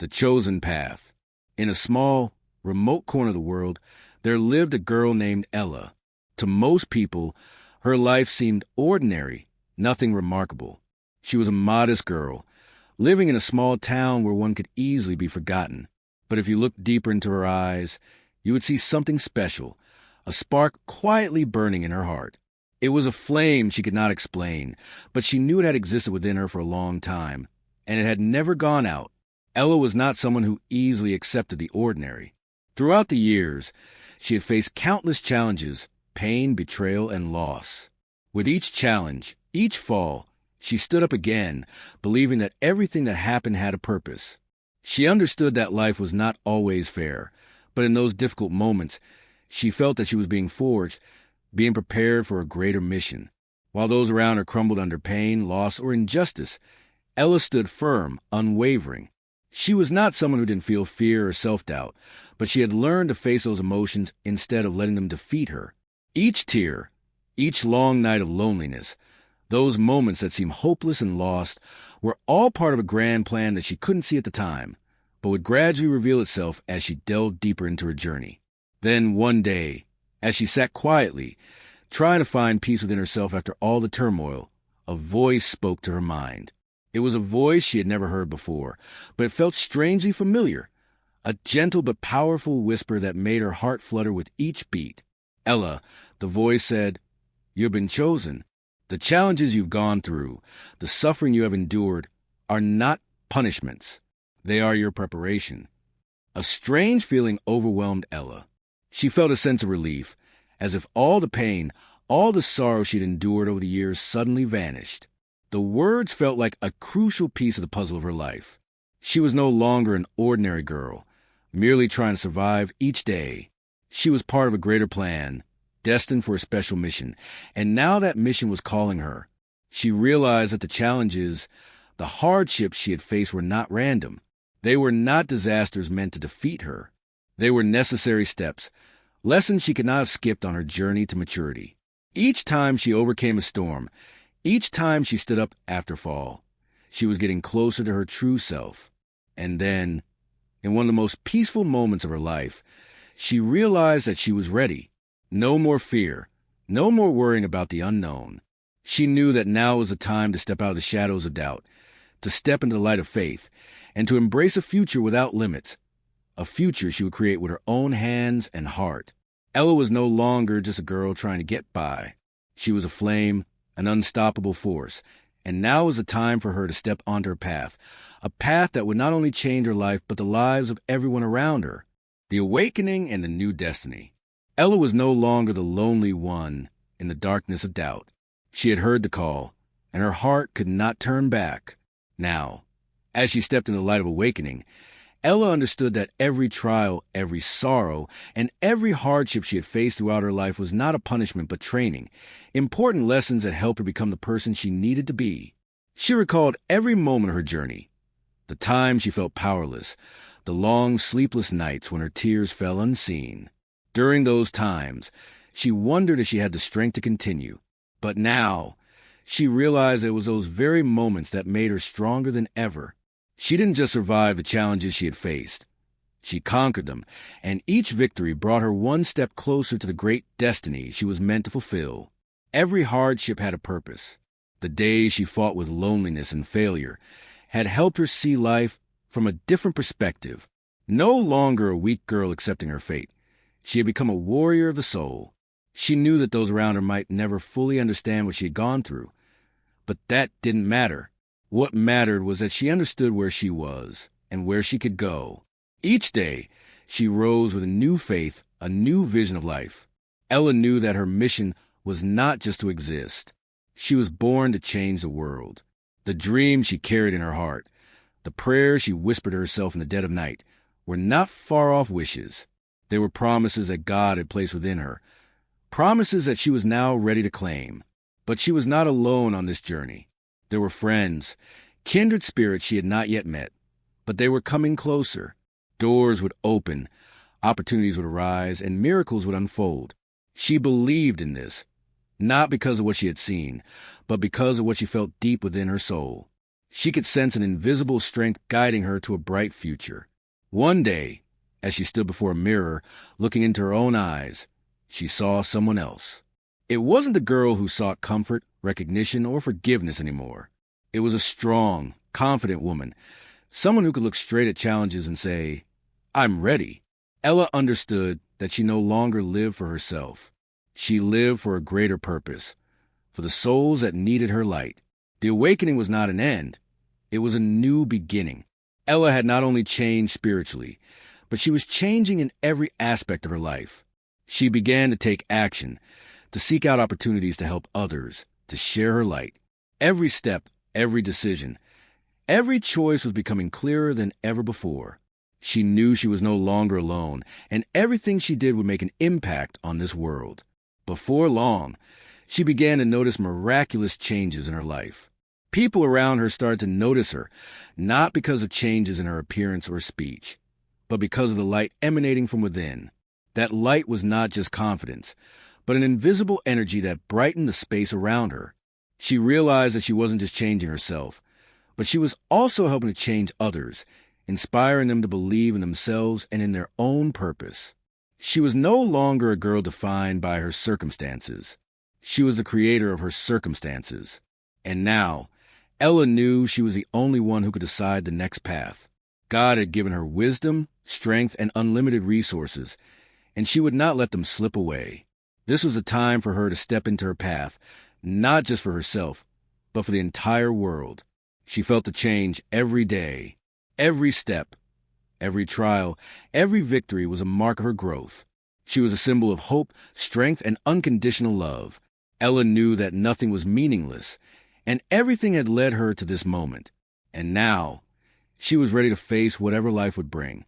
The chosen path. In a small, remote corner of the world, there lived a girl named Ella. To most people, her life seemed ordinary, nothing remarkable. She was a modest girl, living in a small town where one could easily be forgotten. But if you looked deeper into her eyes, you would see something special, a spark quietly burning in her heart. It was a flame she could not explain, but she knew it had existed within her for a long time, and it had never gone out. Ella was not someone who easily accepted the ordinary. Throughout the years, she had faced countless challenges, pain, betrayal, and loss. With each challenge, each fall, she stood up again, believing that everything that happened had a purpose. She understood that life was not always fair, but in those difficult moments, she felt that she was being forged, being prepared for a greater mission. While those around her crumbled under pain, loss, or injustice, Ella stood firm, unwavering. She was not someone who didn't feel fear or self-doubt, but she had learned to face those emotions instead of letting them defeat her. Each tear, each long night of loneliness, those moments that seemed hopeless and lost, were all part of a grand plan that she couldn't see at the time, but would gradually reveal itself as she delved deeper into her journey. Then one day, as she sat quietly, trying to find peace within herself after all the turmoil, a voice spoke to her mind. It was a voice she had never heard before, but it felt strangely familiar, a gentle but powerful whisper that made her heart flutter with each beat. Ella, the voice said, "You've been chosen. The challenges you've gone through, the suffering you have endured, are not punishments. They are your preparation." A strange feeling overwhelmed Ella. She felt a sense of relief, as if all the pain, all the sorrow she'd endured over the years suddenly vanished. The words felt like a crucial piece of the puzzle of her life. She was no longer an ordinary girl, merely trying to survive each day. She was part of a greater plan, destined for a special mission, and now that mission was calling her. She realized that the challenges, the hardships she had faced were not random. They were not disasters meant to defeat her. They were necessary steps, lessons she could not have skipped on her journey to maturity. Each time she overcame a storm, each time she stood up after fall, she was getting closer to her true self. And then, in one of the most peaceful moments of her life, she realized that she was ready. No more fear, no more worrying about the unknown. She knew that now was the time to step out of the shadows of doubt, to step into the light of faith, and to embrace a future without limits, a future she would create with her own hands and heart. Ella was no longer just a girl trying to get by. She was a flame, an unstoppable force, and now was the time for her to step onto her path, a path that would not only change her life but the lives of everyone around her, the awakening and the new destiny. Ella was no longer the lonely one in the darkness of doubt. She had heard the call, and her heart could not turn back. Now, as she stepped into the light of awakening, Ella understood that every trial, every sorrow, and every hardship she had faced throughout her life was not a punishment but training, important lessons that helped her become the person she needed to be. She recalled every moment of her journey, the times she felt powerless, the long, sleepless nights when her tears fell unseen. During those times, she wondered if she had the strength to continue. But now, she realized it was those very moments that made her stronger than ever. She didn't just survive the challenges she had faced. She conquered them, and each victory brought her one step closer to the great destiny she was meant to fulfill. Every hardship had a purpose. The days she fought with loneliness and failure had helped her see life from a different perspective. No longer a weak girl accepting her fate, she had become a warrior of the soul. She knew that those around her might never fully understand what she had gone through, but that didn't matter. What mattered was that she understood where she was and where she could go. Each day, she rose with a new faith, a new vision of life. Ella knew that her mission was not just to exist. She was born to change the world. The dreams she carried in her heart, the prayers she whispered to herself in the dead of night, were not far-off wishes. They were promises that God had placed within her, promises that she was now ready to claim. But she was not alone on this journey. There were friends, kindred spirits she had not yet met, but they were coming closer. Doors would open, opportunities would arise, and miracles would unfold. She believed in this, not because of what she had seen, but because of what she felt deep within her soul. She could sense an invisible strength guiding her to a bright future. One day, as she stood before a mirror, looking into her own eyes, she saw someone else. It wasn't the girl who sought comfort, recognition, or forgiveness anymore. It was a strong, confident woman, someone who could look straight at challenges and say, "I'm ready." Ella understood that she no longer lived for herself. She lived for a greater purpose, for the souls that needed her light. The awakening was not an end. It was a new beginning. Ella had not only changed spiritually, but she was changing in every aspect of her life. She began to take action, to seek out opportunities to help others, to share her light. Every step, every decision, every choice was becoming clearer than ever before. She knew she was no longer alone, and everything she did would make an impact on this world. Before long, she began to notice miraculous changes in her life. People around her started to notice her, not because of changes in her appearance or speech, but because of the light emanating from within. That light was not just confidence, but an invisible energy that brightened the space around her. She realized that she wasn't just changing herself, but she was also helping to change others, inspiring them to believe in themselves and in their own purpose. She was no longer a girl defined by her circumstances. She was the creator of her circumstances. And now, Ella knew she was the only one who could decide the next path. God had given her wisdom, strength, and unlimited resources, and she would not let them slip away. This was a time for her to step into her path, not just for herself, but for the entire world. She felt the change every day. Every step, every trial, every victory was a mark of her growth. She was a symbol of hope, strength, and unconditional love. Ella knew that nothing was meaningless, and everything had led her to this moment. And now, she was ready to face whatever life would bring.